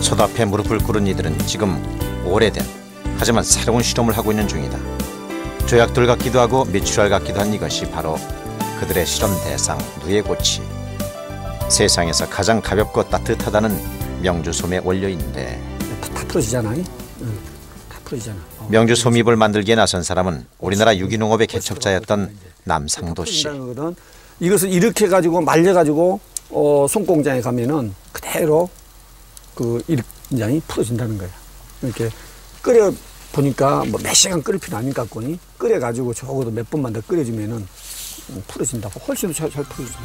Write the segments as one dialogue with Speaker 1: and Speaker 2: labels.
Speaker 1: 솥 앞에 무릎을 꿇은 이들은 지금 오래된 하지만 새로운 실험을 하고 있는 중이다. 조약돌 같기도 하고 미추랄 같기도 한 이것이 바로 그들의 실험 대상 누에고치. 세상에서 가장 가볍고 따뜻하다는 명주솜에 올려있는데
Speaker 2: 다 풀어지잖아. 다 풀어지잖아.
Speaker 1: 명주솜잎을 만들기에 나선 사람은 우리나라 유기농업의 개척자였던 남상도 씨.
Speaker 2: 이것을 이렇게 가지고 말려가지고 손공장에 가면은 그대로 그 일장이 풀어진다는 거야. 이렇게 끓여 보니까 뭐 몇 시간 끓일 필요 아닌 것 같거니 끓여가지고 적어도 몇 번만 더 끓여주면은 풀어진다고. 훨씬 잘 풀어진다.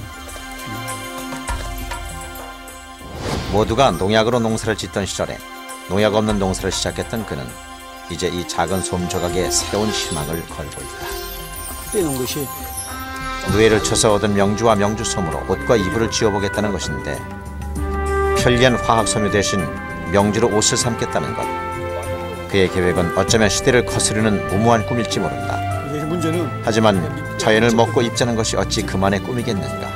Speaker 1: 모두가 농약으로 농사를 짓던 시절에 농약 없는 농사를 시작했던 그는 이제 이 작은 솜 조각에 새로운 희망을 걸고 있다.
Speaker 2: 떼놓은 것이
Speaker 1: 누에를 쳐서 얻은 명주와 명주솜으로 옷과 이불을 지어보겠다는 것인데 편리한 화학섬유 대신 명주로 옷을 삼겠다는 것. 그의 계획은 어쩌면 시대를 거스르는 무모한 꿈일지 모른다. 하지만 자연을 먹고 입자는 것이 어찌 그만의 꿈이겠는가.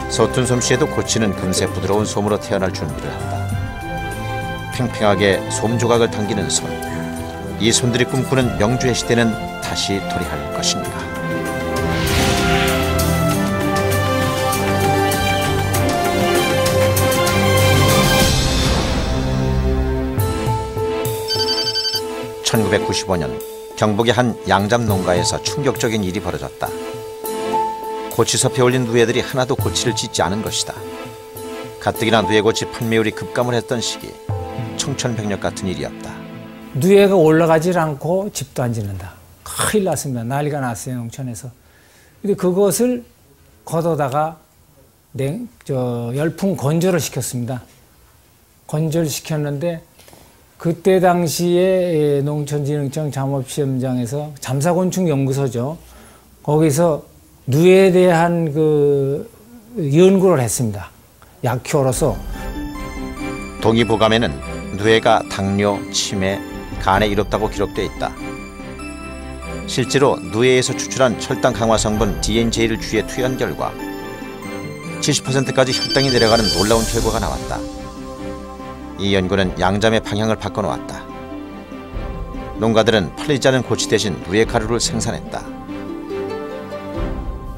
Speaker 1: 서툰 솜씨에도 고치는 금세 부드러운 솜으로 태어날 준비를 한다. 팽팽하게 솜 조각을 당기는 손. 이 손들이 꿈꾸는 명주의 시대는 다시 도래할 것인가. (1995년) 경북의 한 양잠 농가에서 충격적인 일이 벌어졌다. 고치섭에 올린 누에들이 하나도 고치를 짓지 않은 것이다. 가뜩이나 누에고치 판매율이 급감을 했던 시기, 청천벽력 같은 일이었다.
Speaker 3: 누에가 올라가질 않고 집도 안 짓는다. 큰일 났습니다. 난리가 났어요, 농촌에서. 근데 그것을 걷어다가 열풍 건조를 시켰습니다. 건조를 시켰는데 그때 당시에 농촌진흥청 잠업시험장에서 잠사곤충연구소죠. 거기서 누에에 대한 그 연구를 했습니다. 약효로서.
Speaker 1: 동의보감에는 누에가 당뇨, 치매, 간에 이롭다고 기록돼 있다. 실제로 누에에서 추출한 혈당 강화 성분 DNJ를 쥐에 투여한 결과 70%까지 혈당이 내려가는 놀라운 결과가 나왔다. 이 연구는 양잠의 방향을 바꿔놓았다. 농가들은 팔리지 않은 고치 대신 누에 가루를 생산했다.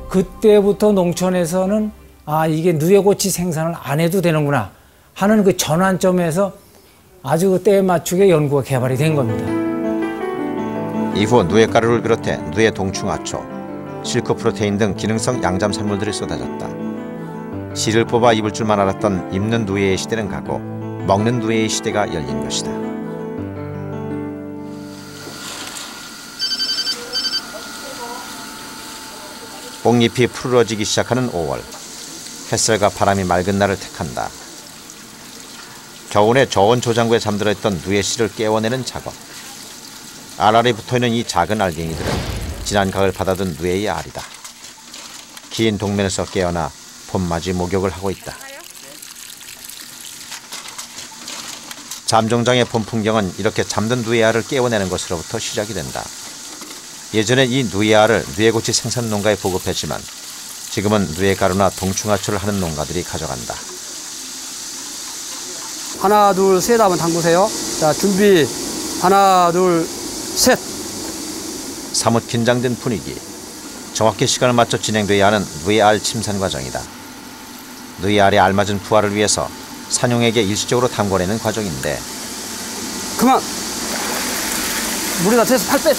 Speaker 3: 그때부터 농촌에서는 이게 누에고치 생산을 안 해도 되는구나 하는 그 전환점에서 아주 그 때에 맞추게 연구가 개발이 된 겁니다.
Speaker 1: 이후 누에 가루를 비롯해 누에 동충하초, 실크 프로테인 등 기능성 양잠 산물들이 쏟아졌다. 씨를 뽑아 입을 줄만 알았던 입는 누에의 시대는 가고 먹는 누에의 시대가 열린 것이다. 뽕잎이 푸르러지기 시작하는 5월. 햇살과 바람이 맑은 날을 택한다. 겨우내 저온 조장구에 잠들어 있던 누에 씨를 깨워내는 작업. 알알이 붙어있는 이 작은 알갱이들은 지난 가을 받아든 누에의 알이다. 긴 동면에서 깨어나 봄맞이 목욕을 하고 있다. 잠정장의 봄 풍경은 이렇게 잠든 누에 알을 깨워내는 것으로부터 시작이 된다. 예전에 이 누에 알을 누에고치 생산 농가에 보급했지만 지금은 누에 가루나 동충하초를 하는 농가들이 가져간다.
Speaker 4: 하나, 둘, 셋 하면 담그세요. 자, 준비. 하나, 둘, 셋.
Speaker 1: 사뭇 긴장된 분위기. 정확히 시간을 맞춰 진행돼야 하는 누에 알 침산 과정이다. 누에 알의 알맞은 부화를 위해서 산용에게 일시적으로 담궈내는 과정인데.
Speaker 4: 그만. 물이 다 돼서 팔 빼.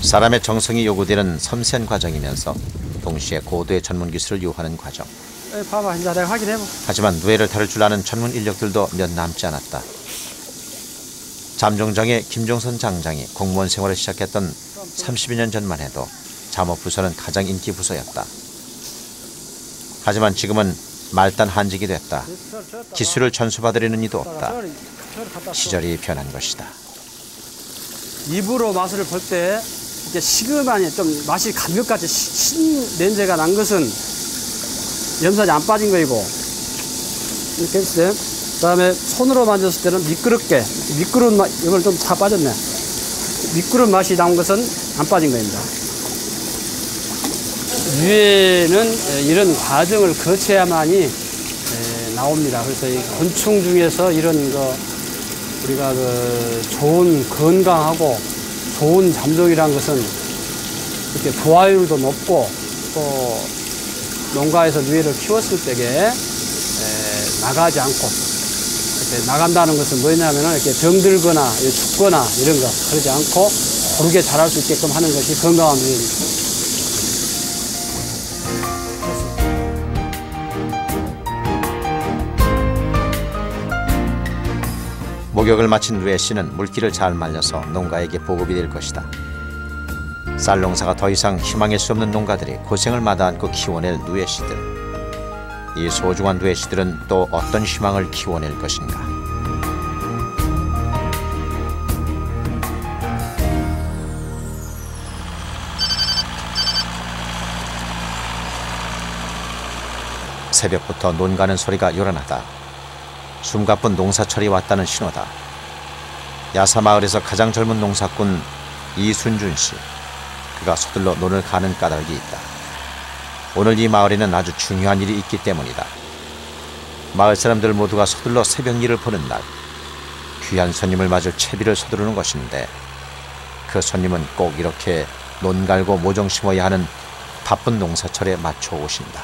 Speaker 1: 사람의 정성이 요구되는 섬세한 과정이면서 동시에 고도의 전문 기술을 요하는 과정.
Speaker 4: 봐봐, 이제 내가 확인해봐.
Speaker 1: 하지만 누에를 다룰 줄 아는 전문 인력들도 몇 남지 않았다. 잠정장의 김종선 장장이 공무원 생활을 시작했던 30여 년 전만 해도 잠업부서는 가장 인기 부서였다. 하지만 지금은 말단 한직이 됐다. 기술을 전수받으려는 이도 없다. 시절이 변한 것이다.
Speaker 4: 입으로 맛을 볼 때 이게 시금하니 좀 맛이 감격같이 신 냄새가 난 것은 염산이 안 빠진 거이고, 이렇게 했을 때, 그 다음에 손으로 만졌을 때는 미끄럽게, 미끄러운 맛, 이걸 좀 다 빠졌네. 미끄러운 맛이 나온 것은 안 빠진 겁니다. 누에는 이런 과정을 거쳐야만이 나옵니다. 그래서 이 곤충 중에서 이런 거 우리가 좋은 건강하고 좋은 잠종이라는 것은 이렇게 부화율도 높고 또 농가에서 누에를 키웠을 때에 나가지 않고 이렇게 나간다는 것은 뭐냐면은 이렇게 병들거나 죽거나 이런 거 그러지 않고 고르게 자랄 수 있게끔 하는 것이 건강한 누에입니다.
Speaker 1: 목욕을 마친 누에 씨는 물기를 잘 말려서 농가에게 보급이 될 것이다. 쌀 농사가 더 이상 희망일 수 없는 농가들이 고생을 마다 않고 키워낼 누에 씨들. 이 소중한 누에 씨들은 또 어떤 희망을 키워낼 것인가. 새벽부터 논 가는 소리가 요란하다. 숨가쁜 농사철이 왔다는 신호다. 야사마을에서 가장 젊은 농사꾼 이순준 씨. 그가 서둘러 논을 가는 까닭이 있다. 오늘 이 마을에는 아주 중요한 일이 있기 때문이다. 마을 사람들 모두가 서둘러 새벽 일을 보는 날, 귀한 손님을 맞을 채비를 서두르는 것인데 그 손님은 꼭 이렇게 논 갈고 모종 심어야 하는 바쁜 농사철에 맞춰 오신다.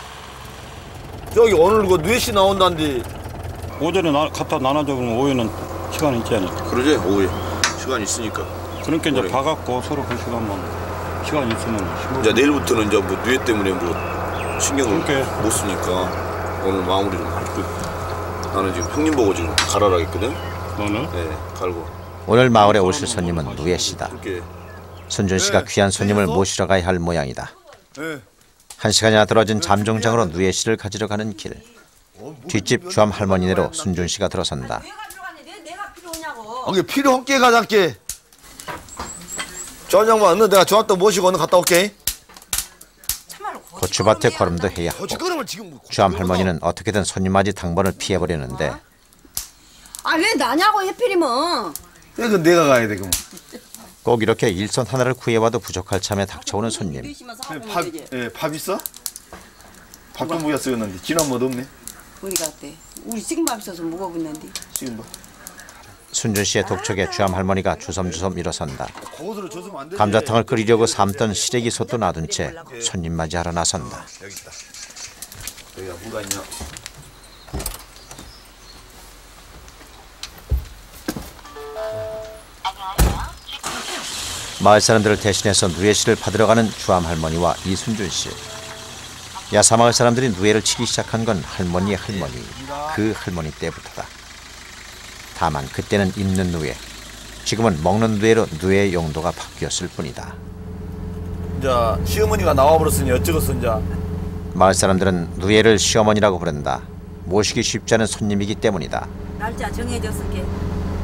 Speaker 5: 저기 오늘 그 누에씨 나온다는데
Speaker 6: 오전에 갖다 나눠줘 그러면 오후에는 시간이 있지 않을까.
Speaker 5: 그러지? 오후에 시간 있으니까.
Speaker 6: 그러니까 이제
Speaker 5: 그래.
Speaker 6: 봐갖고 서로 그 시간만 시간 있으면 심어.
Speaker 5: 이제 내일부터는 이제 뭐 누에 때문에 뭐 신경을
Speaker 6: 그러니까.
Speaker 5: 못 쓰니까 오늘 마무리 좀 할게. 나는 지금 형님 보고 지금 갈아라 했거든.
Speaker 6: 너는?
Speaker 5: 네, 갈고.
Speaker 1: 오늘 마을에 오실 손님은 누에 씨다.
Speaker 5: 그렇게.
Speaker 1: 순준 씨가 귀한 손님을 모시러 가야 할 모양이다.
Speaker 5: 네.
Speaker 1: 한 시간이나 들어진 잠정장으로 누에 씨를 가지러 가는 길. 뒷집 주암 할머니네로 순준 씨가 들어선다.
Speaker 7: 내가 필요하냐고.
Speaker 5: 이게 필요한 게 가자께. 저 양반, 너 내가 조합도 모시고 오늘 갔다 올게.
Speaker 1: 고추밭에 걸음도 해야 하고
Speaker 5: 거짓걸음을 지금 뭐
Speaker 1: 주암 할머니는 어떻게든 손님 맞이 당번을 피해보려는데
Speaker 7: 아 왜 나냐고 해필이면.
Speaker 5: 이건 내가 가야 돼 그럼.
Speaker 1: 꼭 이렇게 일손 하나를 구해와도 부족할 참에 닥쳐오는 손님.
Speaker 5: 밥 있어? 밥 좀 모여 쓰였는데 지난 뭐 없네.
Speaker 7: 어디 갔대? 우리 지금 밥 있어서 먹어봤는데.
Speaker 5: 지금 뭐.
Speaker 1: 순준 씨의 독촉에 주암 할머니가 주섬주섬 일어선다.
Speaker 5: 거기서 줬으면 안 되지.
Speaker 1: 감자탕을 끓이려고 삶던 시래기 솥도 놔둔 채 손님 맞이하러 나선다.
Speaker 5: 여기 있다. 여기가 뭐가 있냐?
Speaker 1: 마을 사람들을 대신해서 누에 씨를 받으러 가는 주암 할머니와 이순준 씨. 야사마을 사람들이 누에를 치기 시작한 건 할머니의 할머니, 그 할머니 때부터다. 다만 그때는 입는 누에, 지금은 먹는 누에로 누에의 용도가 바뀌었을 뿐이다.
Speaker 5: 이제 시어머니가 나와버렸으니 어쩌겠어 이제.
Speaker 1: 마을 사람들은 누에를 시어머니라고 부른다. 모시기 쉽지 않은 손님이기 때문이다.
Speaker 7: 날짜 정해졌으니까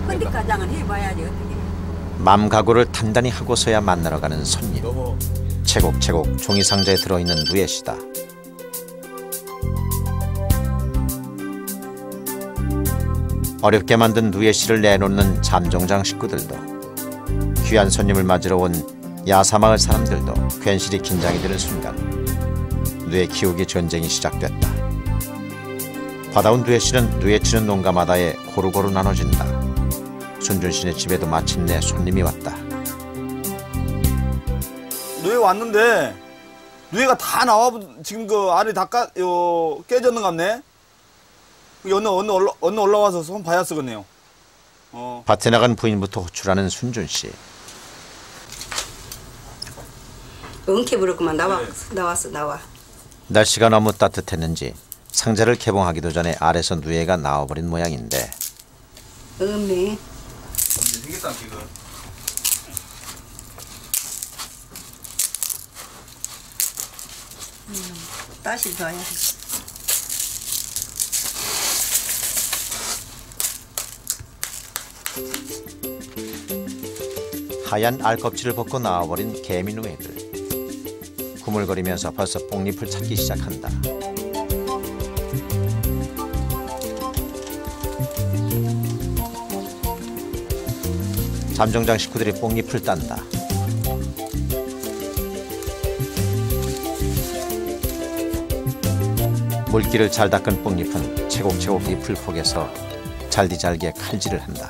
Speaker 7: 헌디가장을 해봐야지 어떻게.
Speaker 1: 맘 각오를 단단히 하고서야 만나러 가는 손님.
Speaker 5: 너무
Speaker 1: 채곡채곡 종이 상자에 들어있는 누에 씨다. 어렵게 만든 누에 씨를 내놓는 잠정장 식구들도, 귀한 손님을 맞으러 온 야사마을 사람들도 괜시리 긴장이 되는 순간 누에 키우기 전쟁이 시작됐다. 받아온 누에 씨는 누에 치는 농가마다에 고루고루 나눠진다. 순준 씨네 집에도 마침내 손님이 왔다.
Speaker 5: 누에 왔는데 누에가 다 나와 지금 그 알이 다 깨졌는 같네. 어느 올라와서 손 봐야 쓰겠네요.
Speaker 1: 밭에 나간 부인부터 호출하는 순준 씨.
Speaker 7: 엉켜 부렸구만. 나와.
Speaker 1: 날씨가 너무 따뜻했는지 상자를 개봉하기도 전에 알에서 누에가 나와버린 모양인데
Speaker 7: 없네.
Speaker 5: 생겼다 지금.
Speaker 7: 다시 봐야지.
Speaker 1: 하얀 알껍질을 벗고 나와버린 개미누에들. 구물거리면서 벌써 뽕잎을 찾기 시작한다. 잠정장 식구들이 뽕잎을 딴다. 물기를 잘 닦은 뽕잎은 채곡채곡 잎을 포개서 잘디잘게 칼질을 한다.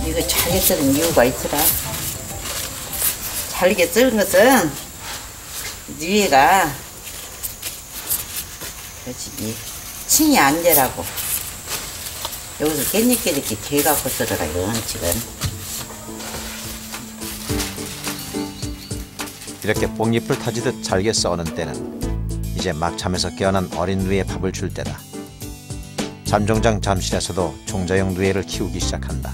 Speaker 8: 이거 잘게 썰은 이유가 있더라. 잘게 썰은 것은 위에가 그렇지 층이 안 되라고. 여기서 깻잎게 이렇게 개갖고 썰어라 이건 지금.
Speaker 1: 이렇게 뽕잎을 타지듯 잘게 썰는 때는 이제 막 잠에서 깨어난 어린 누에 밥을 줄 때다. 잠정장 잠실에서도 종자형 누에를 키우기 시작한다.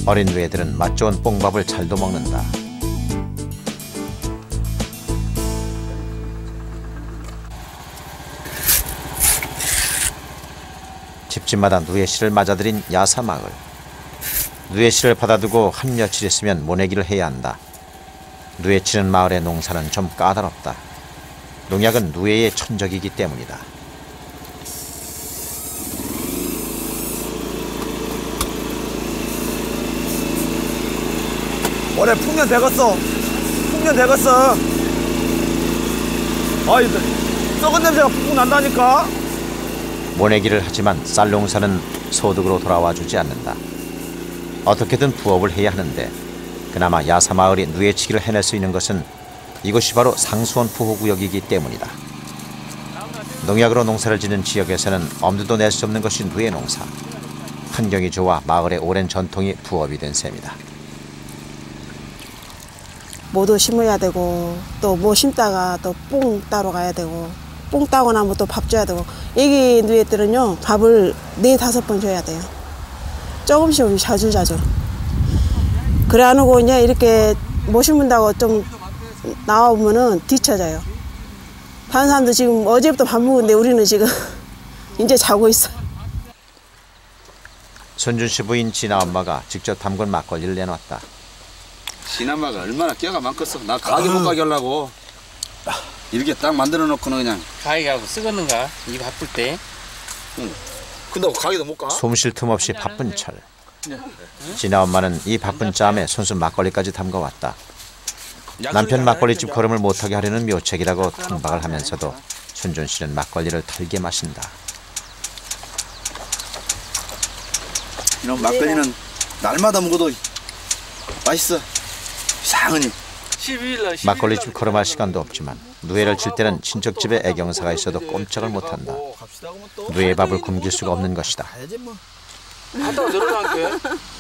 Speaker 1: 어린 누에들은 맛 좋은 뽕밥을 잘도 먹는다. 집집마다 누에씨를 맞아들인 야사마을. 누에씨를 받아두고 한 며칠 있으면 모내기를 해야 한다. 누에 치는 마을의 농사는 좀 까다롭다. 농약은 누에의 천적이기 때문이다.
Speaker 5: 올해 풍년 되겠어. 풍년 되겠어. 아이, 썩은 냄새가 푹 난다니까.
Speaker 1: 모내기를 하지만 쌀 농사는 소득으로 돌아와 주지 않는다. 어떻게든 부업을 해야 하는데 그나마 야사마을이 누에치기를 해낼 수 있는 것은 이곳이 바로 상수원 보호구역이기 때문이다. 농약으로 농사를 짓는 지역에서는 엄두도 낼 수 없는 것이 누에 농사. 환경이 좋아 마을의 오랜 전통이 부업이 된 셈이다.
Speaker 9: 뭐도 심어야 되고 또 뭐 심다가 또 뽕 따러 가야 되고 뽕 따고 나면 또 밥 줘야 되고 애기 누에들은요 밥을 4-5번 줘야 돼요. 조금씩 자주 그래 안 하고 이제 이렇게 못 심는다고 좀 나오면은 뒤쳐져요. 다른 사람도 지금 어제부터 밥 먹었는데 우리는 지금 이제 자고 있어요.
Speaker 1: 손준 씨 부인 진아 엄마가 직접 담근 막걸리를 내놨다.
Speaker 10: 진아마가 얼마나 깨가 많겠어. 나 가게 못 가게 하려고 이렇게 딱 만들어 놓고는 그냥
Speaker 11: 가게하고 쓰겠는가? 이 바쁠 때.
Speaker 10: 응. 근데 가게도 못 가?
Speaker 1: 숨 쉴 틈 없이 바쁜 철. 진아 엄마는 이 바쁜 짬에 손수 막걸리까지 담가왔다. 남편 막걸리집 걸음을 못하게 하려는 묘책이라고 탕박을 하면서도 손준 씨는 막걸리를 털게 마신다.
Speaker 10: 이런 막걸리는 날마다 먹어도 맛있어. 이상하니.
Speaker 1: 막걸리집 걸음할 시간도 없지만 누에를 칠 때는 친척집에 애경사가 있어도 꼼짝을 못한다. 누에 밥을 굶길 수가 없는 것이다.
Speaker 11: 갔다가 들어갈게.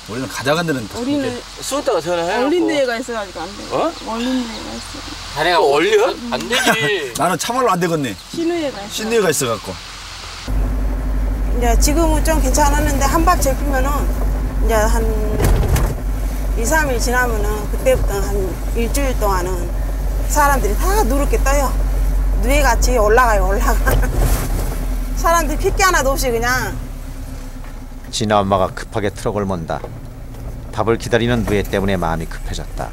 Speaker 10: 우리는 가져간 데는
Speaker 9: 우리는
Speaker 11: 쏘다가 전화해.
Speaker 9: 얼린 데가 있어가지고 안 돼.
Speaker 11: 어?
Speaker 9: 얼린 데가 있어.
Speaker 11: 자네가 얼려? 안 되지.
Speaker 10: 나는 참말로 안 되겠네.
Speaker 9: 신우회가 있어.
Speaker 10: 신뢰가 있어갖고.
Speaker 9: 이제 지금은 좀 괜찮았는데 한밥 잡히면은 이제 한 2-3일 지나면은 그때부터 한 일주일 동안은 사람들이 다 누렇게 떠요. 누에같이 올라가. 사람들이 핏기 하나도 없이 그냥.
Speaker 1: 진아 엄마가 급하게 트럭을 mon다. 밥을 기다리는 누에 때문에 마음이 급해졌다.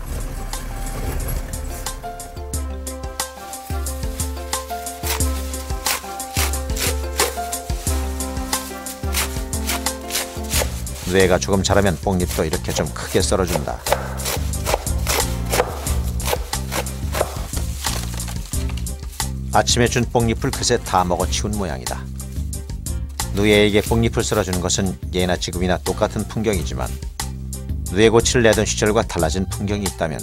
Speaker 1: 누에가 조금 자라면 뽕잎도 이렇게 좀 크게 썰어준다. 아침에 준 뽕잎을 그새 다 먹어치운 모양이다. 누에에게 뽕잎을 썰어주는 것은 예나 지금이나 똑같은 풍경이지만 누에고치를 내던 시절과 달라진 풍경이 있다면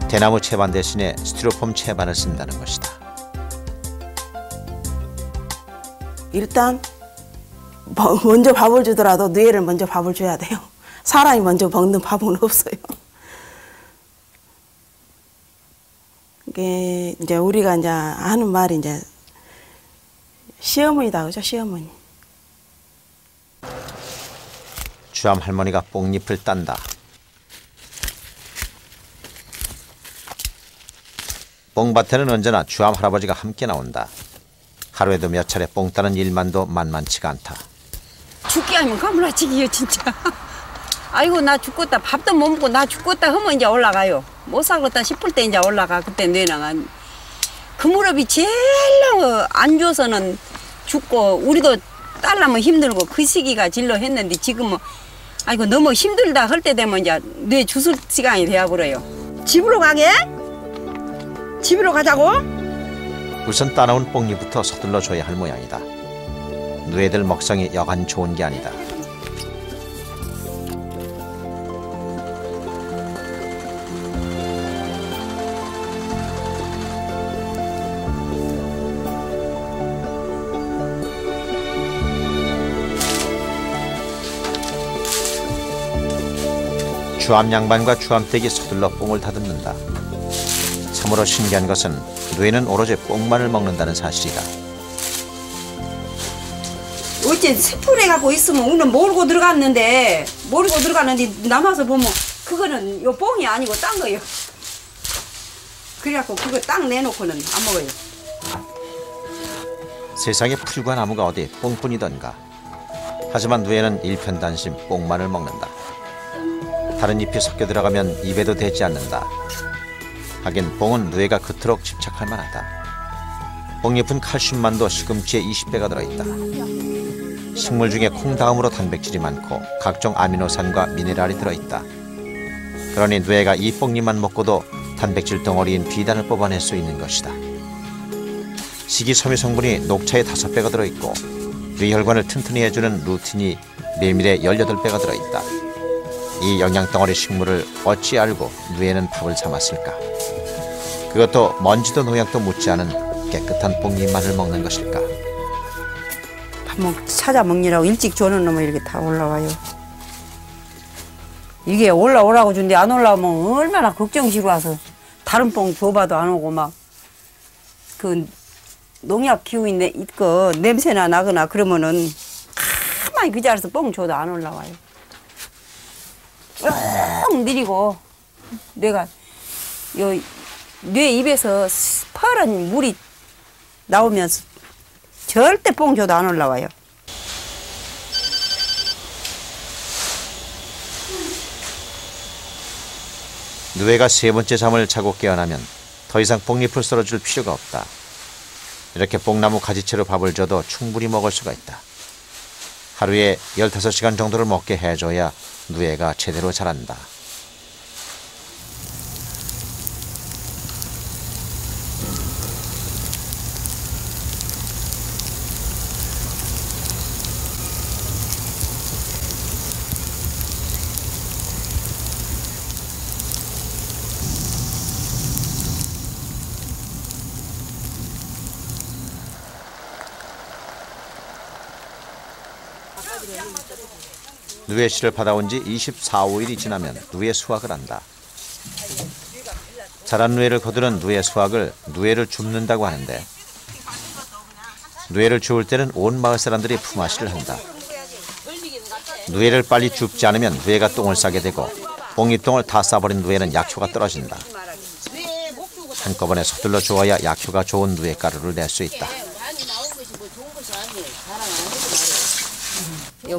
Speaker 1: 대나무 채반 대신에 스티로폼 채반을 쓴다는 것이다.
Speaker 9: 일단 먼저 밥을 주더라도 누에를 먼저 밥을 줘야 돼요. 사람이 먼저 먹는 밥은 없어요. 이게 이제 우리가 이제 하는 말이 이제 시어머니다 그죠, 시어머니.
Speaker 1: 주암 할머니가 뽕잎을 딴다. 뽕밭에는 언제나 주암 할아버지가 함께 나온다. 하루에도 몇 차례 뽕 따는 일만도 만만치가 않다.
Speaker 7: 죽게 하면 가물어지기요 진짜. 아이고 나 죽겠다 밥도 못 먹고 나 죽겠다 하면 이제 올라가요. 못 살겠다 싶을 때 이제 올라가. 그때 뇌나가 그 무렵이 제일 안 줘서는 죽고 우리도 딸라면 힘들고 그 시기가 진로 했는데 지금은 아이고 너무 힘들다 할 때 되면 이제 뇌 주술 시간이 되어버려요. 집으로 가게? 집으로 가자고?
Speaker 1: 우선 따놓은 뽕잎부터 서둘러 줘야 할 모양이다. 뇌들 먹성이 여간 좋은 게 아니다. 주암 양반과 주암댁이 서둘러 뽕을 다듬는다. 참으로 신기한 것은 뇌는 오로지 뽕만을 먹는다는 사실이다.
Speaker 7: 어째 스프레 갖고 있으면 우리는 모르고 들어갔는데 남아서 보면 그거는 요 뽕이 아니고 딴 거예요. 그래갖고 그거 딱 내놓고는 안 먹어요.
Speaker 1: 세상에 풀과 나무가 어디 뽕뿐이던가. 하지만 뇌는 일편단심 뽕만을 먹는다. 다른 잎이 섞여 들어가면 입에도 대지 않는다. 하긴 뽕은 뇌가 그토록 집착할 만하다. 뽕잎은 칼슘만도 시금치의 20배가 들어있다. 식물 중에 콩 다음으로 단백질이 많고 각종 아미노산과 미네랄이 들어있다. 그러니 뇌가 이 뽕잎만 먹고도 단백질 덩어리인 비단을 뽑아낼 수 있는 것이다. 식이섬유 성분이 녹차의 5배가 들어있고 뇌혈관을 튼튼히 해주는 루틴이 메밀의 18배가 들어있다. 이 영양덩어리 식물을 어찌 알고 뇌는 밥을 삼았을까? 그것도 먼지도 농약도 묻지 않은 깨끗한 뽕잎만을 먹는 것일까?
Speaker 7: 밥 찾아 먹느라고 일찍 줘는 놈은 이렇게 다 올라와요. 이게 올라오라고 준데 안 올라오면 얼마나 걱정시고 와서 다른 뽕 줘봐도 안 오고 막 그 농약 기운이 있고 냄새나 나거나 그러면은 가만히 그 자리에서 뽕 줘도 안 올라와요. 쭉 느리고 내가 요 뇌 입에서 파란 물이 나오면서 절대 뽕 줘도 안 올라와요.
Speaker 1: 뇌가 3번째 잠을 자고 깨어나면 더 이상 뽕잎을 썰어줄 필요가 없다. 이렇게 뽕나무 가지채로 밥을 줘도 충분히 먹을 수가 있다. 하루에 15시간 정도를 먹게 해줘야 뇌가 제대로 자란다. 누에씨를 받아온 지 24, 5일이 지나면 누에 수확을 한다. 자란 누에를 거두는 누에 수확을 누에를 줍는다고 하는데 누에를 주울 때는 온 마을 사람들이 품앗이를 한다. 누에를 빨리 줍지 않으면 누에가 똥을 싸게 되고 뽕잎똥을 다 싸버린 누에는 약효가 떨어진다. 한꺼번에 서둘러 주어야 약효가 좋은 누에 가루를 낼 수 있다.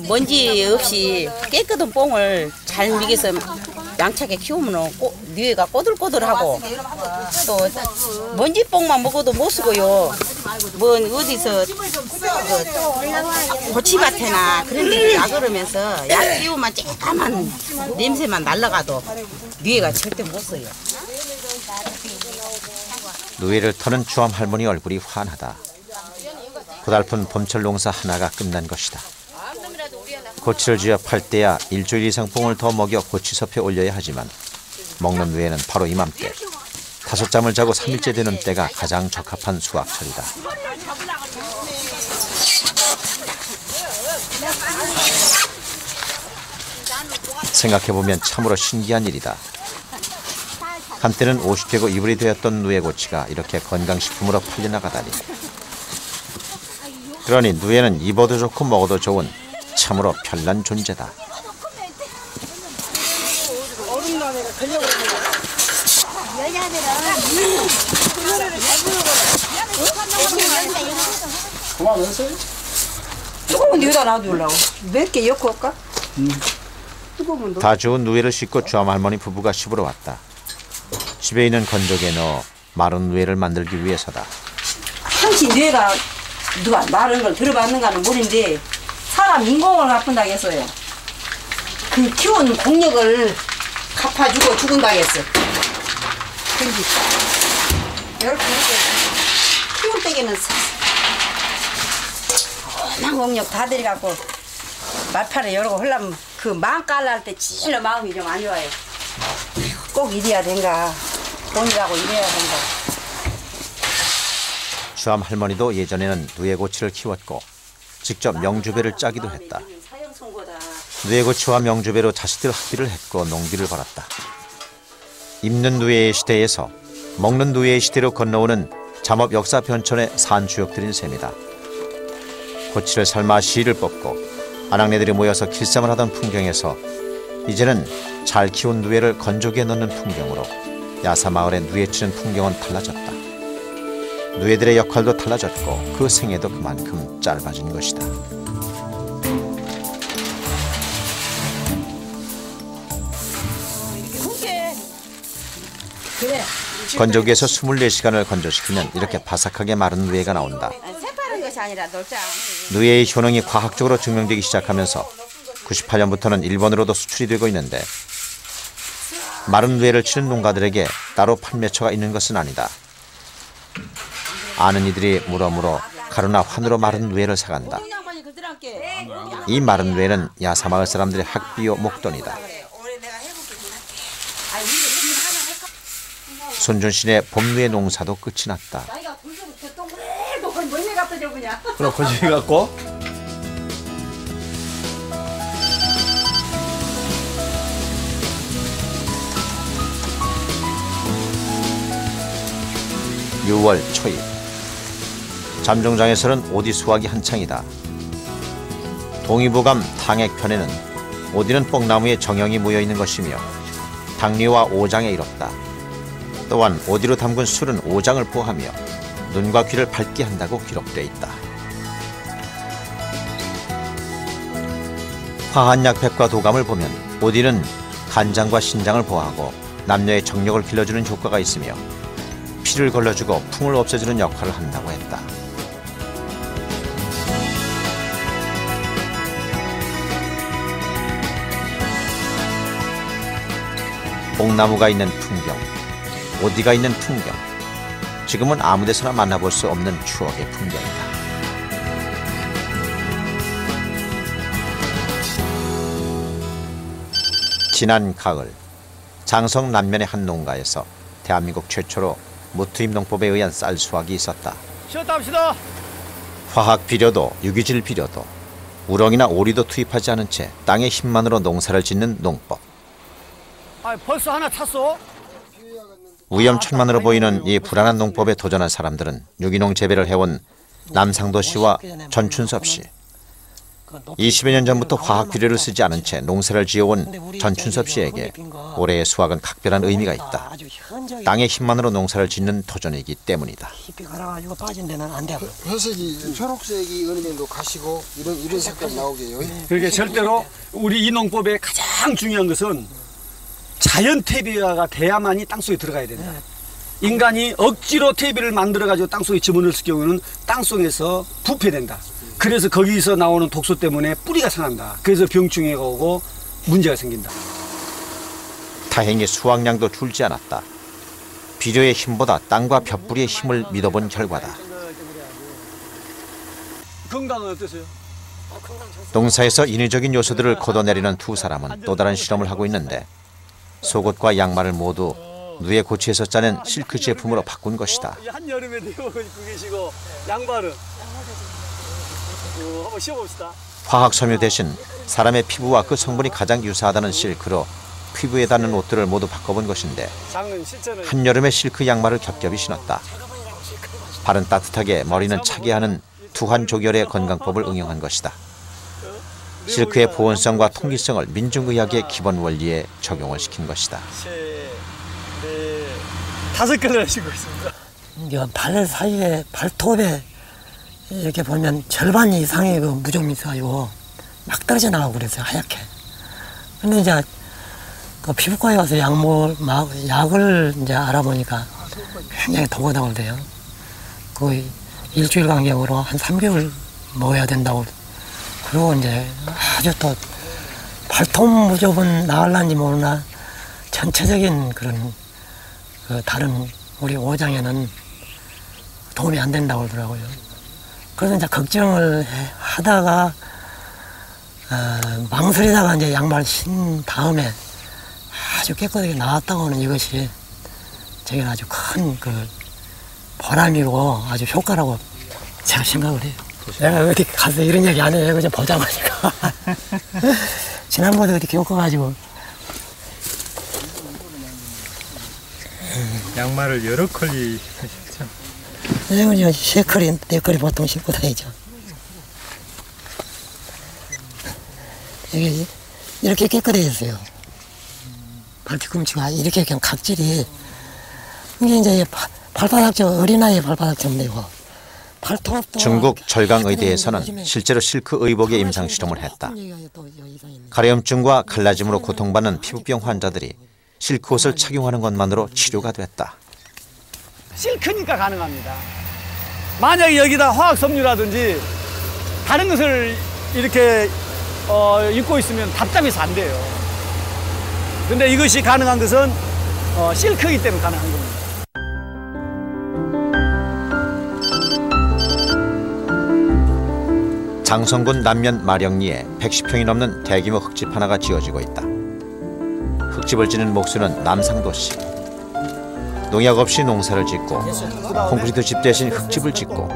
Speaker 8: 먼지 없이 깨끗한 뽕을 잘 먹여서 양차게 키우면 뇌가 꼬들꼬들하고 또 먼지 뽕만 먹어도 못 쓰고요. 뭐 어디서 고치밭이나 그런 데 약으면서 약 끼우면 쬐까만 냄새만 날라가도 뇌가 절대 못 써요.
Speaker 1: 누에를 터는 주암 할머니 얼굴이 환하다. 고달픈 봄철 농사 하나가 끝난 것이다. 고치를 쥐어 팔 때야 일주일 이상 뽕을 더 먹여 고치섭에 올려야 하지만 먹는 누에는 바로 이맘때 5잠을 자고 3일째 되는 때가 가장 적합한 수확철이다. 생각해보면 참으로 신기한 일이다. 한때는 50개고 이불이 되었던 누에고치가 이렇게 건강식품으로 팔려나가다니. 그러니 누에는 입어도 좋고 먹어도 좋은 참으로 편란 존재다.
Speaker 7: 조금은 여기다 놔두려고. 몇 개 엮고 올까?
Speaker 1: 다 주운 누에를 싣고 주암 할머니 부부가 씹으러 왔다. 집에 있는 건조기에 넣어 마른 누에를 만들기 위해서다.
Speaker 7: 한치 뇌가 누가 마른 걸 들어봤는가는 모르는데 사람 인공을 갚는다고 했어요. 그 키운 공력을 갚아주고 죽은다고 했어. 근데 이렇게 키운 때에는 난 공력 다 들여갖고 말파를 열고 하려면 그 마음 깔랄 때 진짜 마음이 좀 안 좋아요. 꼭 이래야 된가, 돈이라고 이래야 된가.
Speaker 1: 주암 할머니도 예전에는 누에고치를 키웠고 직접 명주배를 짜기도 했다. 누에고치와 명주배로 자식들 학비를 했고 농비를 벌었다. 입는 누에의 시대에서 먹는 누에의 시대로 건너오는 잠업 역사 변천의 산주역들인 셈이다. 고치를 삶아 씨를 뽑고 아낙네들이 모여서 길쌈을 하던 풍경에서 이제는 잘 키운 누에를 건조기에 넣는 풍경으로 야사마을의 누에치는 풍경은 달라졌다. 누에들의 역할도 달라졌고 그 생애도 그만큼 짧아진 것이다. 건조기에서 24시간을 건조시키면 이렇게 바삭하게 마른 누에가 나온다.
Speaker 8: 새파른 것이 아니라 놀자.
Speaker 1: 누에의 효능이 과학적으로 증명되기 시작하면서 98년부터는 일본으로도 수출이 되고 있는데 마른 누에를 치는 농가들에게 따로 판매처가 있는 것은 아니다. 아는 이들이 물어물어 가루나 환으로 마른 누에를 사간다. 이 마른 누에는 야사마을 사람들의 학비요 목돈이다. 손준신의 봄누에 농사도 끝이 났다.
Speaker 2: 그럼 건조기 갖고
Speaker 1: (6월) 초입 잠정장에서는 오디 수확이 한창이다. 동의보감 탕액편에는 오디는 뽕나무에 정형이 모여있는 것이며 당리와 오장에 이롭다. 또한 오디로 담근 술은 오장을 보하며 눈과 귀를 밝게 한다고 기록되어 있다. 화한약팩과 도감을 보면 오디는 간장과 신장을 보하고 남녀의 정력을 길러주는 효과가 있으며 피를 걸러주고 풍을 없애주는 역할을 한다고 했다. 뽕나무가 있는 풍경, 오디가 있는 풍경, 지금은 아무 데서나 만나볼 수 없는 추억의 풍경이다. 지난 가을, 장성 남면의 한 농가에서 대한민국 최초로 무투입 농법에 의한 쌀 수확이 있었다.
Speaker 2: 쉬었다 합시다.
Speaker 1: 화학 비료도 유기질 비료도 우렁이나 오리도 투입하지 않은 채 땅의 힘만으로 농사를 짓는 농법.
Speaker 2: 벌써 하나 찼어?
Speaker 1: 위험천만으로 보이는 이 불안한 농법에 도전한 사람들은 유기농 재배를 해온 남상도 씨와 전춘섭 씨. 20여 년 전부터 화학 비료를 쓰지 않은 채 농사를 지어온 전춘섭 씨에게 올해의 수확은 각별한 의미가 있다. 땅의 힘만으로 농사를 짓는 도전이기 때문이다.
Speaker 12: 회색이 초록색이 어느 정도 가시고 이런 색깔 나오게요.
Speaker 2: 그러니까 절대로 우리 이 농법의 가장 중요한 것은 자연 퇴비가 돼야만이 땅속에 들어가야 된다. 인간이 억지로 퇴비를 만들어가지고 땅속에 집어넣을 경우는 땅속에서 부패된다. 그래서 거기서 나오는 독소 때문에 뿌리가 상한다. 그래서 병충해가 오고 문제가 생긴다.
Speaker 1: 다행히 수확량도 줄지 않았다. 비료의 힘보다 땅과 볕뿌리의 힘을 믿어본 결과다.
Speaker 2: 건강은 어떠세요?
Speaker 1: 농사에서 인위적인 요소들을 걷어내리는 두 사람은 또 다른 실험을 하고 있는데 속옷과 양말을 모두 누에 고치에서 짜낸 실크 제품으로 바꾼 것이다.
Speaker 2: 한여름에 입고 계시고 양말은 한번 씌워봅시다.
Speaker 1: 화학 섬유 대신 사람의 피부와 그 성분이 가장 유사하다는 실크로 피부에 닿는 옷들을 모두 바꿔본 것인데 한여름에 실크 양말을 겹겹이 신었다. 발은 따뜻하게 머리는 차게 하는 두한 조결의 건강법을 응용한 것이다. 실크의 보온성과 통기성을 민중의학의 기본 원리에 적용을 시킨 것이다.
Speaker 2: 5개를 하시고 있습니다.
Speaker 13: 발 사이에 발톱에 이렇게 보면 절반 이상의 그 무좀이 있어요. 막 떨어져 나가고 그랬어요, 하얗게. 근데 이제 그 피부과에 가서 약을 이제 알아보니까 굉장히 도고다고돼요. 거의 일주일 간격으로 한 3개월 먹어야 된다고. 그리고 이제 아주 또 발톱 무접은 나을란지 모르나 전체적인 그런 그 다른 우리 오장에는 도움이 안 된다고 그러더라고요. 그래서 이제 걱정을 하다가 망설이다가 이제 양말 신 다음에 아주 깨끗하게 나왔다고 하는 이것이 저에게는 아주 큰 그 보람이고 아주 효과라고 제가 생각을 해요. 내가 어디 가서 이런 얘기 안 해요. 그냥 보자마자. 지난번에 어디 겪어가지고.
Speaker 14: 양말을 여러 컬리 하셨죠?
Speaker 13: 선생님은 3컬이, 4컬이 보통 신고 다니죠. 이게 이렇게 깨끗해졌어요. 발뒤꿈치가 이렇게 그냥 각질이. 이게 이제 발바닥처럼, 어린아이의 발바닥처럼 되고.
Speaker 1: 중국 절강의대에서는 실제로 실크 의복의 임상실험을 했다. 가려움증과 갈라짐으로 고통받는 피부병 환자들이 실크 옷을 착용하는 것만으로 치료가 됐다.
Speaker 2: 실크니까 가능합니다. 만약에 여기다 화학섬유라든지 다른 것을 이렇게 입고 있으면 답답해서 안 돼요. 근데 이것이 가능한 것은 실크이기 때문에 가능한 겁니다.
Speaker 1: 장성군 남면 마령리에 110평이 넘는 대규모 흙집 하나가 지어지고 있다. 흙집을 지는 목수는 남상도씨. 농약 없이 농사를 짓고 콘크리트 집 대신 흙집을 짓고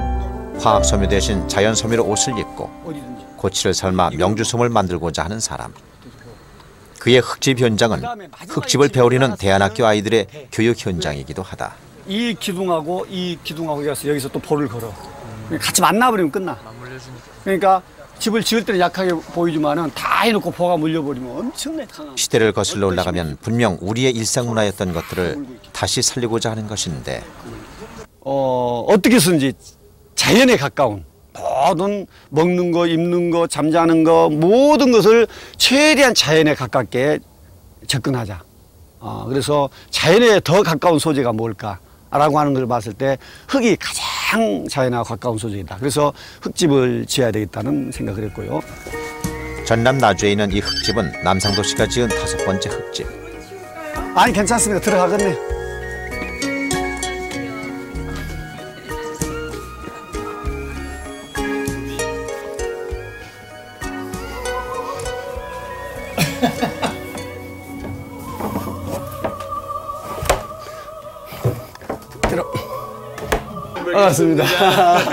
Speaker 1: 화학섬유 대신 자연섬유로 옷을 입고 고치를 삶아 명주솜을 만들고자 하는 사람. 그의 흙집 현장은 흙집을 배우려는 대안학교 아이들의 교육 현장이기도 하다.
Speaker 2: 이 기둥하고 이 기둥하고 여기서 또 볼을 걸어. 같이 만나버리면 끝나. 그러니까 집을 지을 때는 약하게 보이지만은 다 해놓고 보가 물려버리면 엄청나게 강한.
Speaker 1: 시대를 거슬러 올라가면 분명 우리의 일상문화였던 것들을 다시 살리고자 하는 것인데
Speaker 2: 어떻게 해서든지 자연에 가까운 모든 먹는 거, 입는 거, 잠자는 거 모든 것을 최대한 자연에 가깝게 접근하자. 그래서 자연에 더 가까운 소재가 뭘까? 라고 하는 걸 봤을 때 흙이 가장 자연하고 가까운 소재이다. 그래서 흙집을 지어야 되겠다는 생각을 했고요.
Speaker 1: 전남 나주에 있는 이 흙집은 남상도 씨가 지은 5번째 흙집.
Speaker 2: 아니 괜찮습니다. 들어가겠네. 반갑습니다.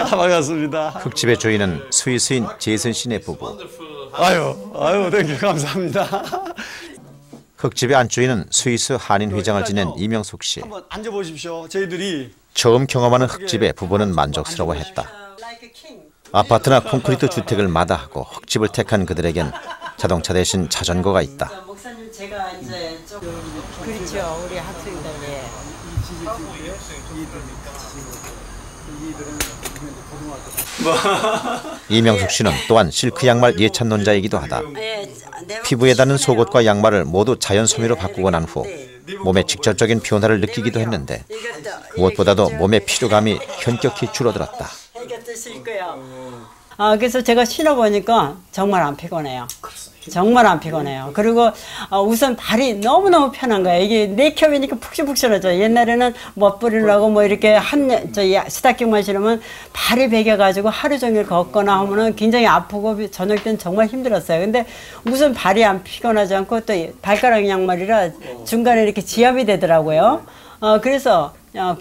Speaker 2: 반갑습니다.
Speaker 1: 흙집의 주인은 스위스인 제이슨 씨네 부부.
Speaker 2: 아유, 땡큐 감사합니다.
Speaker 1: 흙집의 안주인은 스위스 한인 회장을 지낸 이명숙 씨.
Speaker 2: 한번 앉아보십시오. 저희들이
Speaker 1: 처음 경험하는 흙집에 부부는 만족스러워했다. 아파트나 콘크리트 주택을 마다하고 흙집을 택한 그들에겐 자동차 대신 자전거가 있다.
Speaker 8: 목사님 제가 이제 좀 그렇죠. 우리 학생들이
Speaker 1: 이명숙 씨는 또한 실크 양말 예찬론자이기도 하다. 피부에 닿는 속옷과 양말을 모두 자연 섬유로 바꾸고 난 후 몸에 직접적인 변화를 느끼기도 했는데 무엇보다도 몸의 피로감이 현격히 줄어들었다.
Speaker 15: 그래서 제가 신어보니까 정말 안 피곤해요. 정말 안 피곤해요. 그리고 우선 발이 너무너무 편한 거예요. 이게 네 겹이니까 푹신푹신하죠. 옛날에는 멋부리려고 뭐 이렇게 스타킹만 신으면 발이 베겨가지고 하루 종일 걷거나 하면은 굉장히 아프고 저녁 때는 정말 힘들었어요. 근데 우선 발이 안 피곤하지 않고 또 발가락 양말이라 중간에 이렇게 지압이 되더라고요. 그래서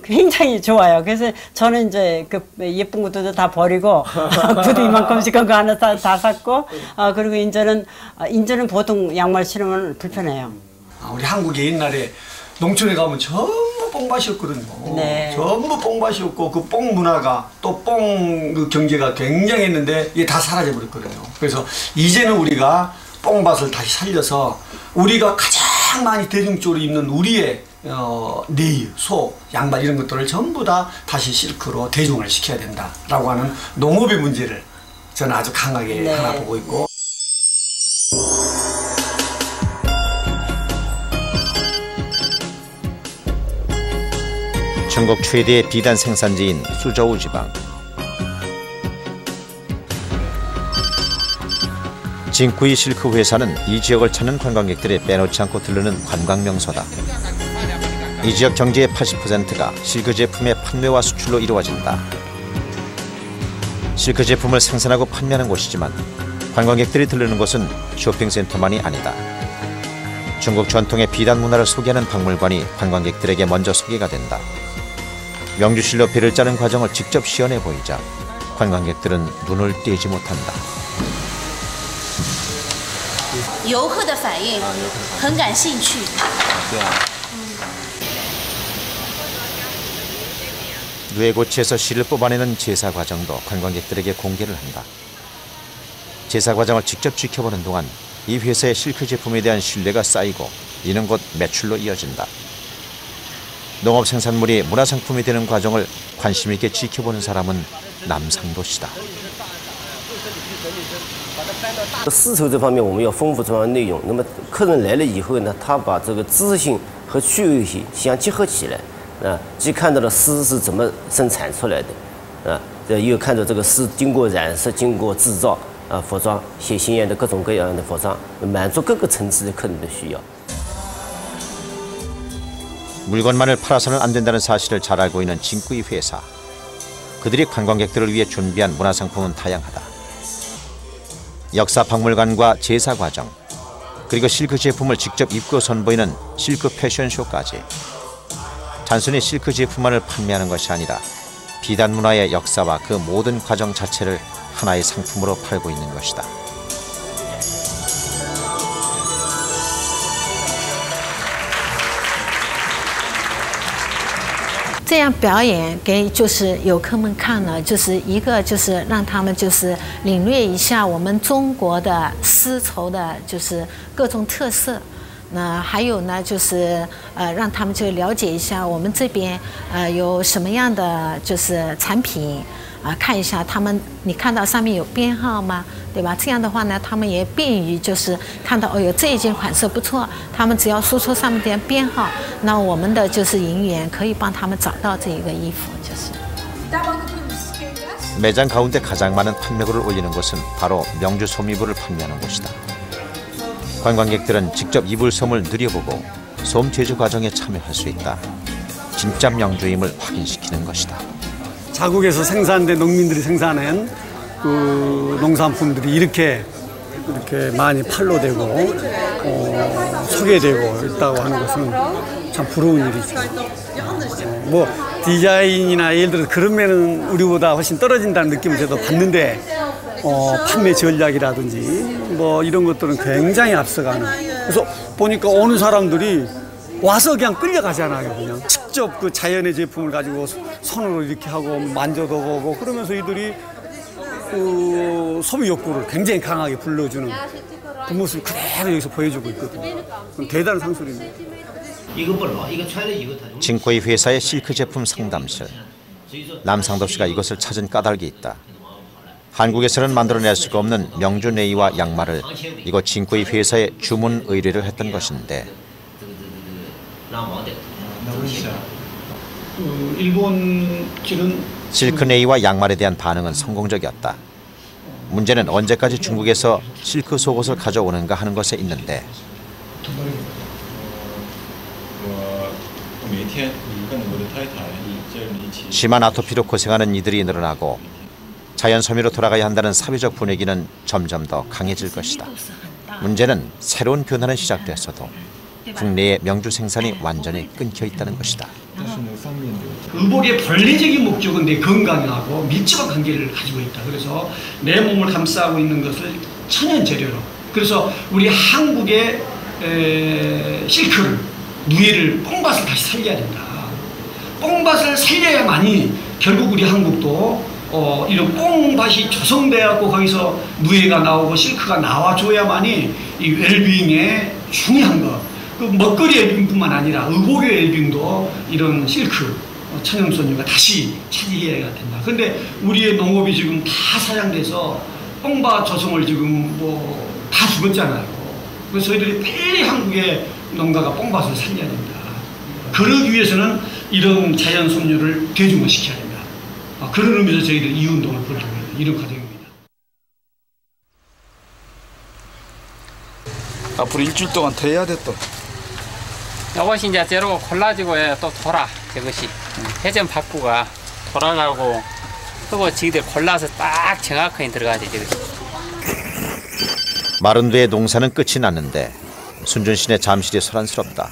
Speaker 15: 굉장히 좋아요. 그래서 저는 이제 그 예쁜 것도 다 버리고 구두 이만큼씩 한 거 하나 다 샀고 그리고 이제는 보통 양말 신으면 불편해요.
Speaker 2: 우리 한국에 옛날에 농촌에 가면 전부 뽕밭이었거든요.
Speaker 15: 네.
Speaker 2: 전부 뽕밭이었고 그 뽕 문화가 또 뽕 그 경제가 굉장했는데 이게 다 사라져 버렸거든요. 그래서 이제는 우리가 뽕밭을 다시 살려서 우리가 가장 많이 대중적으로 입는 우리의 네일, 소, 양말 이런 것들을 전부 다 다시 실크로 대중을 시켜야 된다라고 하는 농업의 문제를 저는 아주 강하게 하나 보고 있고.
Speaker 1: 중국 최대의 비단 생산지인 수저우 지방. 징쿠이 실크 회사는 이 지역을 찾는 관광객들이 빼놓지 않고 들르는 관광 명소다. 이 지역 경제의 80%가 실크 제품의 판매와 수출로 이루어진다. 실크 제품을 생산하고 판매하는 곳이지만 관광객들이 들르는 곳은 쇼핑센터만이 아니다. 중국 전통의 비단 문화를 소개하는 박물관이 관광객들에게 먼저 소개가 된다. 명주실로 배를 짜는 과정을 직접 시연해 보이자 관광객들은 눈을 떼지 못한다.
Speaker 16: 游客的反应很感兴趣。
Speaker 1: 뇌고치에서 실을 뽑아내는 제사 과정도 관광객들에게 공개를 한다. 제사 과정을 직접 지켜보는 동안 이 회사의 실크 제품에 대한 신뢰가 쌓이고 이는 곧 매출로 이어진다. 농업 생산물이 문화상품이 되는 과정을 관심 있게 지켜보는 사람은 남상도시다.
Speaker 17: 丝绸这方面我们要丰富这方面内容，那么客人来了以后呢，他把这个知识性和趣味性相结合起来，既看到了丝是怎么生产出来的，又看到这个丝经过染色、经过制造，服装鲜艳的各种各样的服装，满足各个层次的客人的需要。
Speaker 1: 물건만을 팔아서는 안 된다는 사실을 잘 알고 있는 징쿠이 회사. 그들이 관광객들을 위해 준비한 문화상품은 다양하다. 역사 박물관과 제사 과정, 그리고 실크 제품을 직접 입고 선보이는 실크 패션쇼까지. 단순히 실크 제품만을 판매하는 것이 아니라 비단 문화의 역사와 그 모든 과정 자체를 하나의 상품으로 팔고 있는 것이다.
Speaker 18: 这样表演给就是游客们看了，就是一个就是让他们就是领略一下我们中国的丝绸的就是各种特色。那还有呢，就是让他们就了解一下我们这边有什么样的就是产品。 看一下他们，你看到上面有编号吗？对吧？这样的话呢，他们也便于就是看到，哦哟，这一件款式不错，他们只要输出上面的编号，那我们的就是营员可以帮他们找到这一个衣服，就是。
Speaker 1: 매장 가운데 가장 많은 판매고를 올리는 곳은 바로 명주 솜이불을 판매하는 곳이다. 관광객들은 직접 이불 솜을 누려보고 솜 제조 과정에 참여할 수 있다. 진짜 명주임을 확인시키는 것이다.
Speaker 2: 자국에서 생산된 농민들이 생산한 그 농산품들이 이렇게 많이 판로되고 소개되고 있다고 하는 것은 참 부러운 일이죠. 뭐 디자인이나 예를 들어 그런 면은 우리보다 훨씬 떨어진다는 느낌을 저도 받는데 판매 전략이라든지 뭐 이런 것들은 굉장히 앞서가는. 그래서 보니까 오는 사람들이 와서 그냥 끌려가잖아요. 그냥 직접 그 자연의 제품을 가지고 손으로 이렇게 하고 만져도 보고 그러면서 이들이 그 소비 욕구를 굉장히 강하게 불러주는 그 모습을 그대로 여기서 보여주고 있거든요. 대단한 상술입니다.
Speaker 1: 징쿠이 회사의 실크 제품 상담실. 남상도 씨가 이것을 찾은 까닭이 있다. 한국에서는 만들어낼 수가 없는 명주 네이와 양말을 이곳 징쿠이 회사에 주문 의뢰를 했던 것인데 실크 네이와 양말에 대한 반응은 성공적이었다. 문제는 언제까지 중국에서 실크 속옷을 가져오는가 하는 것에 있는데 심한 아토피로 고생하는 이들이 늘어나고 자연 섬유로 돌아가야 한다는 사회적 분위기는 점점 더 강해질 것이다. 문제는 새로운 변화는 시작됐어도 국내의 명주 생산이 완전히 끊겨 있다는 것이다.
Speaker 19: 의복의 본래적인 목적은 내 건강하고 밀접한 관계를 가지고 있다. 그래서 내 몸을 감싸고 있는 것을 천연 재료로. 그래서 우리 한국의 실크를, 누에를, 뽕밭을 다시 살려야 된다. 뽕밭을 살려야만이 결국 우리 한국도 이런 뽕밭이 조성돼갖고 거기서 누에가 나오고 실크가 나와줘야만이 이 웰빙에 중요한 거. 그 먹거리 웰빙뿐만 아니라 의복의 웰빙도 이런 실크, 천연소유가 다시 차지해야 된다. 그런데 우리의 농업이 지금 다 사양돼서 뽕밭 조성을 지금 뭐 다 죽었잖아요. 그래서 저희들이 빨리 한국의 농가가 뽕밭을 살려야 된다. 그러기 위해서는 이런 자연 섬유를 대중화시켜야 됩니다. 그런 의미에서 저희들 이 운동을 벌이고 있는 이런 과정입니다.
Speaker 5: 앞으로 일주일 동안 더 해야 돼 또.
Speaker 11: 이것이 이제 재료가 골라지고 또 돌아. 이것이 회전 바꾸가 돌아가고 그거 지들 골라서 딱 정확하게 들어가지.
Speaker 1: 마른 뒤의 농사는 끝이 났는데 순준신의 잠실이 소란스럽다.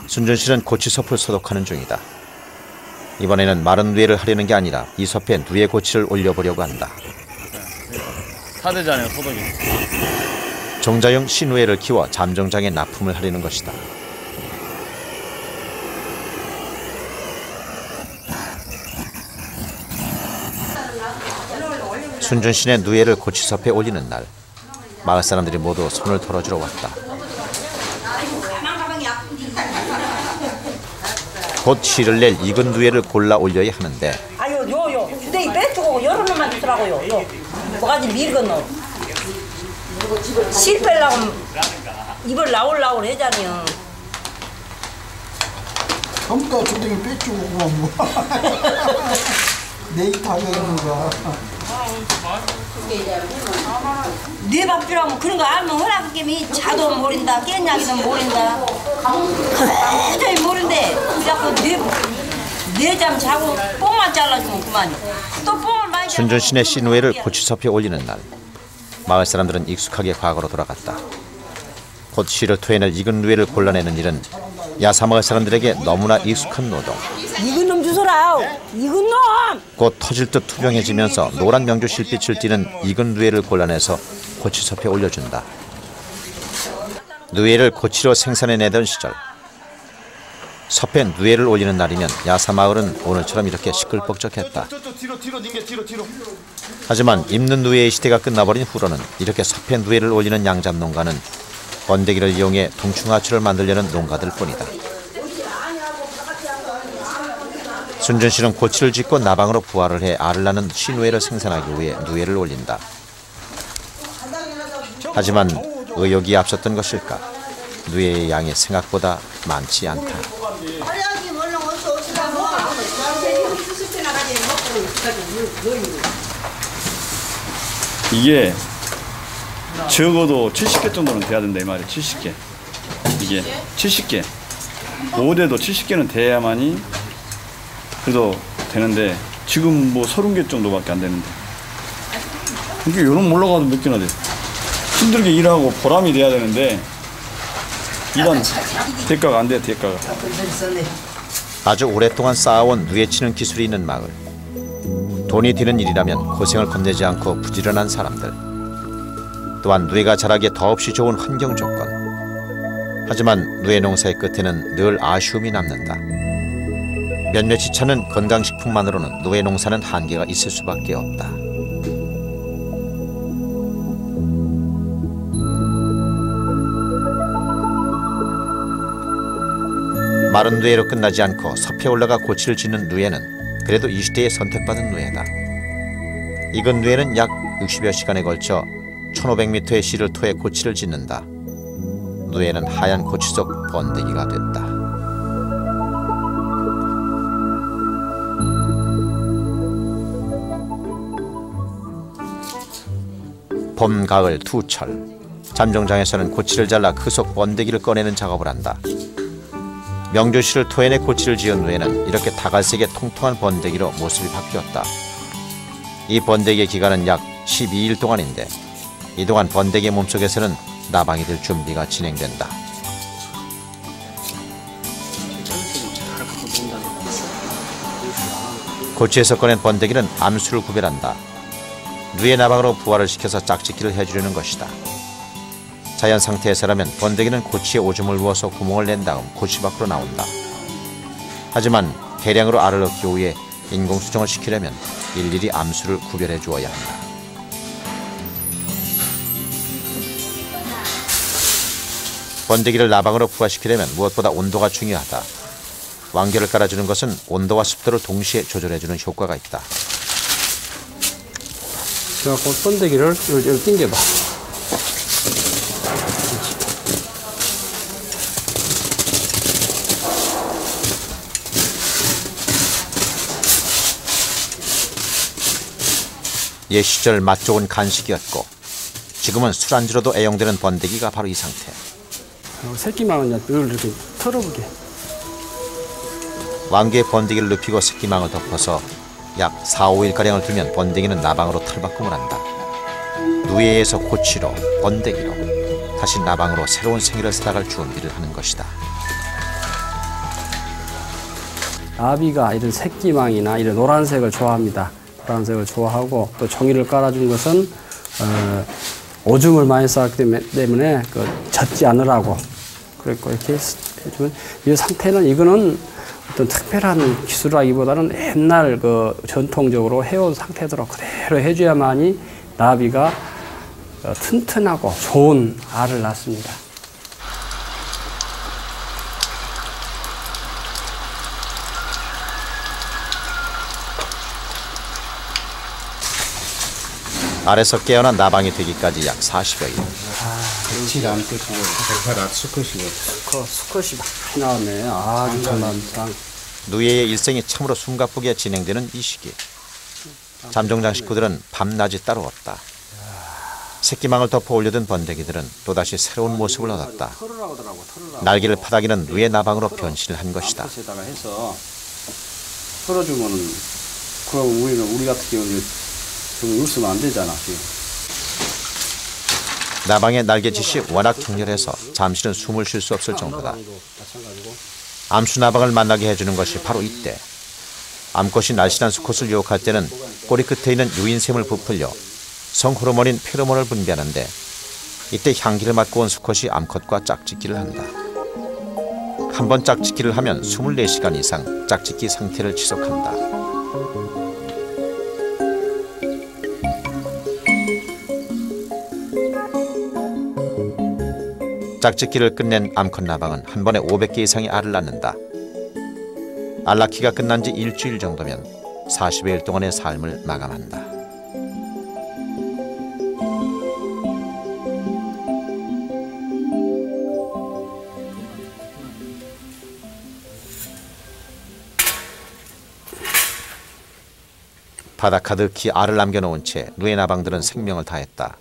Speaker 1: 순준신은 고치섭을 소독하는 중이다. 이번에는 마른 누에를 하려는 게 아니라 이 섭에 누에 고치를 올려보려고 한다.
Speaker 5: 사대잖아요, 소독이.
Speaker 1: 종자용 신누에를 키워 잠정장에 납품을 하려는 것이다. 순준신의 누에를 고치섭에 올리는 날, 마을 사람들이 모두 손을 털어주러 왔다. 곧 씨를 낼 익은 누에를 골라 올려야 하는데
Speaker 8: 아유 주댕이 빼주고 여러 놈만 주더라고요. 요 뭐가지 밀건 실 빼려고 입을 나올 해자니요.
Speaker 12: 전부 다 주댕이 빼주고 뭐 내일 다 먹는 거.
Speaker 8: 뇌 밥주라고 그런 거 알면 허락님이 자도 모른다 깻냥이도 모른다 도저히 모른대. 자꾸 뇌잠 자고 뽕만 잘라주면 그만이 또 뽕을 많이
Speaker 1: 순준신의 씨누에를 고치섭에 올리는 날, 마을 사람들은 익숙하게 과거로 돌아갔다. 곧 씨를 토해낼 익은 누에를 골라내는 일은 야사마을 사람들에게 너무나 익숙한 노동.
Speaker 8: 익은 놈 주소라. 익은 놈.
Speaker 1: 곧 터질 듯 투명해지면서 노란 명주 실빛을 띠는 익은 누에를 골라내서 고치섭에 올려준다. 누에를 고치로 생산해내던 시절, 섭에 누에를 올리는 날이면 야사마을은 오늘처럼 이렇게 시끌벅적했다. 하지만 입는 누에의 시대가 끝나버린 후로는 이렇게 섭에 누에를 올리는 양잡농가는 번데기를 이용해 동충하초를 만들려는 농가들 뿐이다. 순준씨는 고치를 짓고 나방으로 부화를 해 알을 낳는 씨누에를 생산하기 위해 누에를 올린다. 하지만 의욕이 앞섰던 것일까? 누에의 양이 생각보다 많지 않다.
Speaker 5: 이게 적어도 70개 정도는 돼야 된다 이 말이에요. 70개. 이게 70개. 5대도 70개는 돼야만이 그래도 되는데 지금 뭐 30개 정도밖에 안 되는데 이게 요런 올라가도 몇 개나 돼. 힘들게 일하고 보람이 돼야 되는데 일한 대가가 안 돼요. 대가가.
Speaker 1: 아주 오랫동안 쌓아온 누에치는 기술이 있는 마을. 돈이 드는 일이라면 고생을 건네지 않고 부지런한 사람들. 또한 누에가 자라기에 더없이 좋은 환경 조건. 하지만 누에 농사의 끝에는 늘 아쉬움이 남는다. 몇몇이 찾는 건강식품만으로는 누에 농사는 한계가 있을 수밖에 없다. 마른 누에로 끝나지 않고 섭에 올라가 고치를 짓는 누에는 그래도 이 시대에 선택받은 누에다. 익은 누에는 약 60여 시간에 걸쳐 1500m의 씨를 토해 고치를 짓는다. 누에는 하얀 고치 속 번데기가 됐다. 봄, 가을 두 철, 잠정장에서는 고치를 잘라 그 속 번데기를 꺼내는 작업을 한다. 명주씨를 토해내 고치를 지은 누에는 이렇게 다갈색의 통통한 번데기로 모습이 바뀌었다. 이 번데기의 기간은 약 12일 동안인데 이 동안 번데기의 몸속에서는 나방이 될 준비가 진행된다. 고치에서 꺼낸 번데기는 암수를 구별한다. 누에 나방으로 부화를 시켜서 짝짓기를 해주려는 것이다. 자연 상태에서라면 번데기는 고치에 오줌을 누워서 구멍을 낸 다음 고치 밖으로 나온다. 하지만 대량으로 알을 얻기 위해 인공수정을 시키려면 일일이 암수를 구별해 주어야 한다. 번데기를 나방으로 부화시키려면 무엇보다 온도가 중요하다. 왕겨를 깔아주는 것은 온도와 습도를 동시에 조절해주는 효과가 있다.
Speaker 4: 그래갖고 번데기를 이렇게 당겨봐.
Speaker 1: 옛 시절 맛 좋은 간식이었고 지금은 술안주로도 애용되는 번데기가 바로 이 상태.
Speaker 4: 새끼망은 늘 이렇게 털어보게.
Speaker 1: 왕개의 번데기를 눕히고 새끼망을 덮어서 약 4, 5일가량을 두면 번데기는 나방으로 탈바꿈을 한다. 누에에서 고치로, 번데기로 다시 나방으로 새로운 생일을 살아갈 준비를 하는 것이다.
Speaker 4: 나비가 이런 새끼망이나 이런 노란색을 좋아합니다. 노란색을 좋아하고 또 종이를 깔아준 것은 오줌을 많이 쌌기 때문에 젖지 않으라고 그랬고 이렇게 해주면 이 상태는 이거는 어떤 특별한 기술이라기보다는 옛날 전통적으로 해온 상태대로 그대로 해줘야만이 나비가 튼튼하고 좋은 알을 낳습니다.
Speaker 1: 알에서 깨어난 나방이 되기까지 약 40여 일.
Speaker 12: 그렇지 않고 백화라 수컷이고.
Speaker 4: 수컷이 많이 나왔네. 아주 장난상.
Speaker 1: 누에의 일생이 참으로 숨가쁘게 진행되는 이 시기. 잠정장 식구들은 밤낮이 따로 없다. 새끼망을 덮어 올려둔 번데기들은 또다시 새로운 모습을 얻었다. 날개를 파닥이는 누에 나방으로 변신을 한 것이다.
Speaker 4: 앞에다가 해서 털어주면은 그럼 우리 같은 경우는 좀 웃으면 안 되잖아 지금.
Speaker 1: 나방의 날개짓이 워낙 격렬해서 잠시는 숨을 쉴 수 없을 정도다. 암수나방을 만나게 해주는 것이 바로 이때. 암컷이 날씬한 수컷을 유혹할 때는 꼬리 끝에 있는 유인샘을 부풀려 성호르몬인 페로몬을 분비하는데 이때 향기를 맡고 온 수컷이 암컷과 짝짓기를 한다. 한 번 짝짓기를 하면 24시간 이상 짝짓기 상태를 지속한다. 짝짓기를 끝낸 암컷 나방은 한 번에 500개 이상의 알을 낳는다. 알 낳기가 끝난 지 일주일 정도면 40여일 동안의 삶을 마감한다. 바닥 가득히 알을 남겨놓은 채 누에 나방들은 생명을 다했다.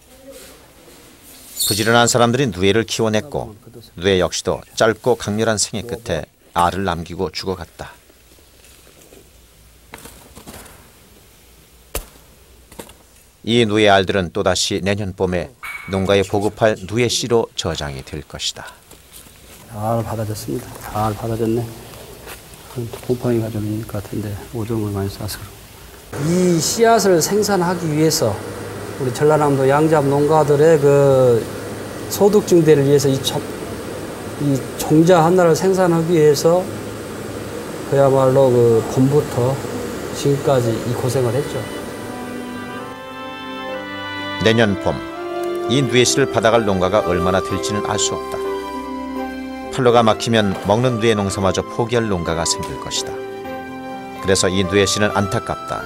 Speaker 1: 부지런한 사람들이 누에를 키워냈고 누에 역시도 짧고 강렬한 생애 끝에 알을 남기고 죽어갔다. 이 누에 알들은 또다시 내년 봄에 농가에 보급할 누에 씨로 저장이 될 것이다.
Speaker 4: 잘 받아졌습니다. 잘 받아졌네. 곰팡이가 좀 있는 것 같은데 오줌을 많이 싸서. 이 씨앗을 생산하기 위해서 우리 전라남도 양잡 농가들의 소득 증대를 위해서 이 종자 하나를 생산하기 위해서 그야말로 봄부터 지금까지 이 고생을 했죠.
Speaker 1: 내년 봄, 이 누에씨를 받아갈 농가가 얼마나 될지는 알 수 없다. 팔로가 막히면 먹는 누에 농사마저 포기할 농가가 생길 것이다. 그래서 이 누에씨는 안타깝다.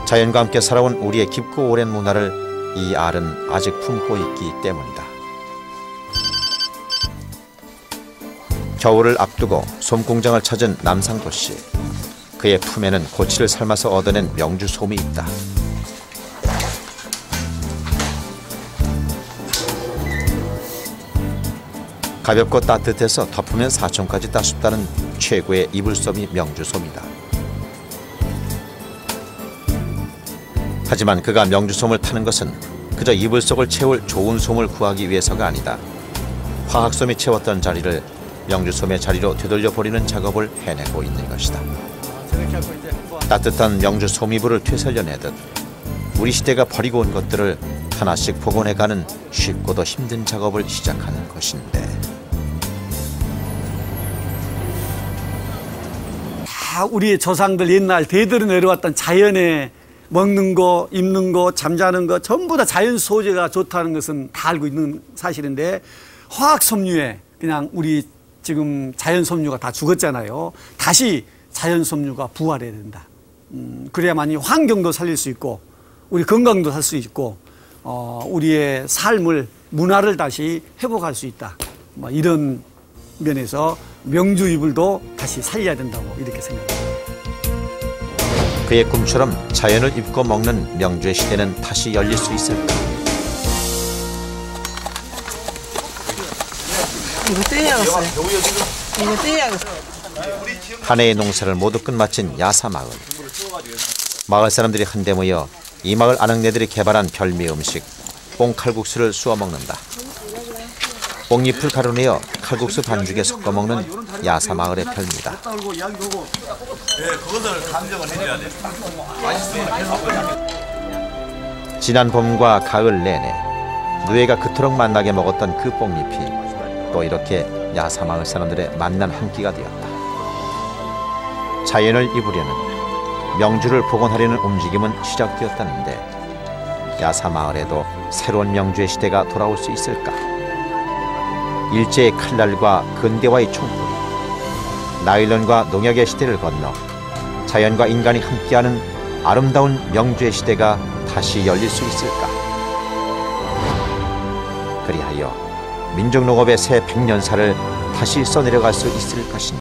Speaker 1: 자연과 함께 살아온 우리의 깊고 오랜 문화를 이 알은 아직 품고 있기 때문이다. 겨울을 앞두고 솜공장을 찾은 남상도 씨. 그의 품에는 고치를 삶아서 얻어낸 명주 솜이 있다. 가볍고 따뜻해서 덮으면 사촌까지 따숩다는 최고의 이불솜이 명주솜이다. 하지만 그가 명주솜을 타는 것은 그저 이불 속을 채울 좋은 솜을 구하기 위해서가 아니다. 화학솜이 채웠던 자리를 명주솜의 자리로 되돌려버리는 작업을 해내고 있는 것이다. 따뜻한 명주솜 이불을 되살려내듯 우리 시대가 버리고 온 것들을 하나씩 복원해가는 쉽고도 힘든 작업을 시작하는 것인데,
Speaker 2: 다 우리의 조상들 옛날 대대로 내려왔던 자연에 먹는 거, 입는 거, 잠자는 거 전부 다 자연 소재가 좋다는 것은 다 알고 있는 사실인데, 화학 섬유에 그냥 우리 지금 자연 섬유가 다 죽었잖아요. 다시 자연 섬유가 부활해야 된다. 그래야만이 환경도 살릴 수 있고 우리 건강도 살 수 있고 우리의 삶을, 문화를 다시 회복할 수 있다. 이런 면에서 명주 이불도 다시 살려야 된다고 이렇게 생각합니다.
Speaker 1: 그의 꿈처럼 자연을 입고 먹는 명주의 시대는 다시 열릴 수 있을까?
Speaker 9: 이거 떼야겠어요. 이거 떼야겠어요.
Speaker 1: 한 해의 농사를 모두 끝마친 야사마을. 마을 사람들이 한데 모여 이 마을 아낙네들이 개발한 별미 음식 뽕칼국수를 쑤어 먹는다. 뽕잎을 가루내어 칼국수 반죽에 섞어 먹는 야사마을의 별미다. 지난 봄과 가을 내내 누에가 그토록 만나게 먹었던 그 뽕잎이 또 이렇게 야사마을 사람들의 만난 한 끼가 되었다. 자연을 입으려는, 명주를 복원하려는 움직임은 시작되었다는데 야사마을에도 새로운 명주의 시대가 돌아올 수 있을까? 일제의 칼날과 근대화의 총불이, 나일론과 농약의 시대를 건너 자연과 인간이 함께하는 아름다운 명주의 시대가 다시 열릴 수 있을까? 그리하여 민족농업의 새 100년사를 다시 써내려갈 수 있을 것인가?